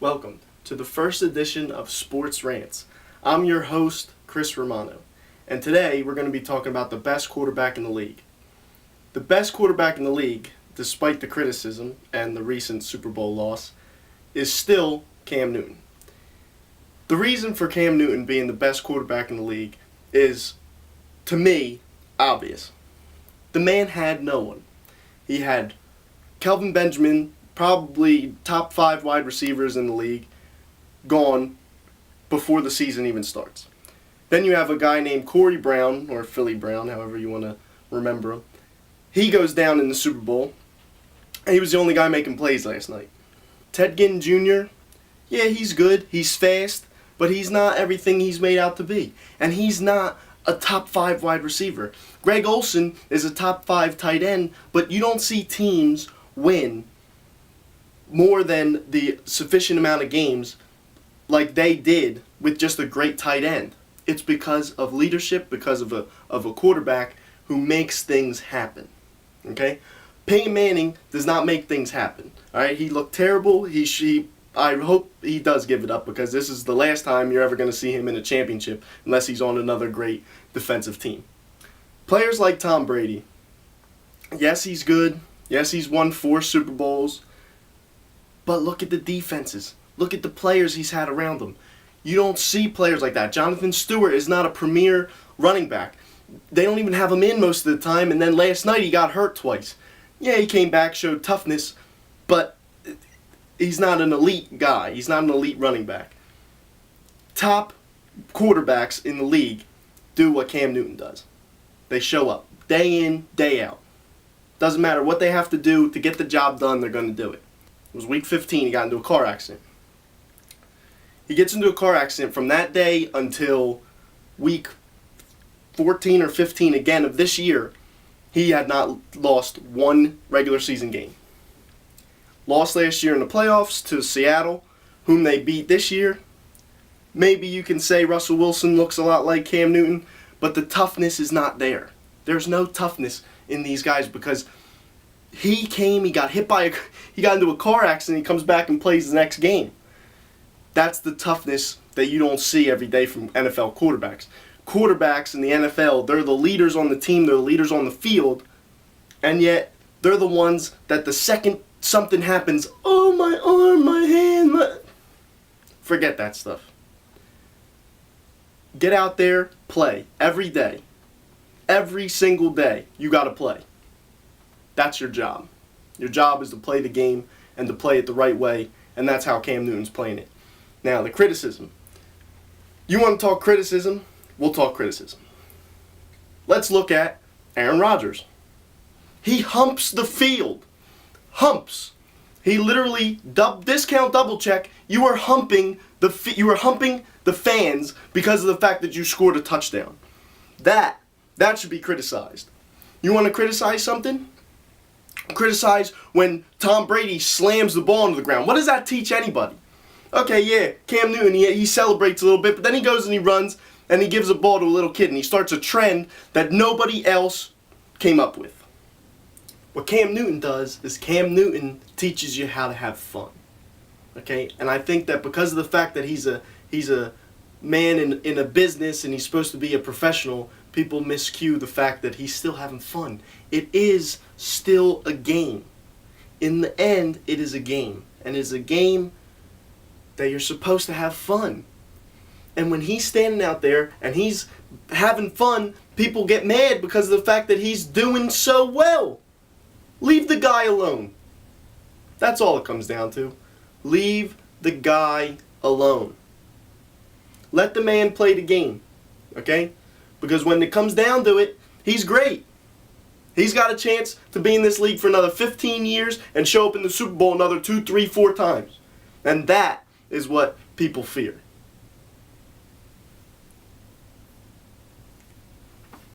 Welcome to the first edition of Sports Rants. I'm your host, Chris Romano, and today we're going to be talking about the best quarterback in the league. The best quarterback in the league, despite the criticism and the recent Super Bowl loss, is still Cam Newton. The reason for Cam Newton being the best quarterback in the league is, to me, obvious. The man had no one. He had Kelvin Benjamin, probably top 5 wide receivers in the league, gone before the season even starts. Then you have a guy named Corey Brown, or Philly Brown, however you want to remember him. He goes down in the Super Bowl, and he was the only guy making plays last night. Ted Ginn Jr., yeah, he's good, he's fast, but he's not everything he's made out to be. And he's not a top 5 wide receiver. Greg Olsen is a top 5 tight end, but you don't see teams win more than the sufficient amount of games like they did with just a great tight end. It's because of leadership, because of a quarterback who makes things happen. Okay? Peyton Manning does not make things happen. All right? He looked terrible. I hope he does give it up, because this is the last time you're ever going to see him in a championship unless he's on another great defensive team. Players like Tom Brady, yes, he's good. Yes, he's won 4 Super Bowls. But look at the defenses. Look at the players he's had around him. You don't see players like that. Jonathan Stewart is not a premier running back. They don't even have him in most of the time, and then last night he got hurt twice. Yeah, he came back, showed toughness, but he's not an elite guy. He's not an elite running back. Top quarterbacks in the league do what Cam Newton does. They show up day in, day out. Doesn't matter what they have to do to get the job done, they're going to do it. It was week 15, he got into a car accident. He gets into a car accident from that day until week 14 or 15 again of this year. He had not lost one regular season game. Lost last year in the playoffs to Seattle, whom they beat this year. Maybe you can say Russell Wilson looks a lot like Cam Newton, but the toughness is not there. There's no toughness in these guys because he got into a car accident, he comes back and plays the next game. That's the toughness that you don't see every day from NFL quarterbacks. Quarterbacks in the NFL, they're the leaders on the team, they're the leaders on the field, and yet they're the ones that the second something happens, oh, my arm, my hand, forget that stuff. Get out there, play every day. Every single day, you got to play. That's your job. Your job is to play the game and to play it the right way, and that's how Cam Newton's playing it. Now, the criticism. You want to talk criticism? We'll talk criticism. Let's look at Aaron Rodgers. He humps the field. Humps. He literally discount double check. You are humping the fans because of the fact that you scored a touchdown. That should be criticized. You want to criticize something? Criticize when Tom Brady slams the ball into the ground. What does that teach anybody? Okay, yeah, Cam Newton, he celebrates a little bit, but then he goes and he runs and he gives a ball to a little kid and he starts a trend that nobody else came up with. What Cam Newton does is Cam Newton teaches you how to have fun. Okay? And I think that because of the fact that he's a man in a business and he's supposed to be a professional, people miscue the fact that he's still having fun. It is still a game. In the end, it is a game. And it's a game that you're supposed to have fun. And when he's standing out there and he's having fun, people get mad because of the fact that he's doing so well. Leave the guy alone. That's all it comes down to. Leave the guy alone. Let the man play the game. Okay? Because when it comes down to it, he's great. He's got a chance to be in this league for another 15 years and show up in the Super Bowl another 2, 3, 4 times. And that is what people fear.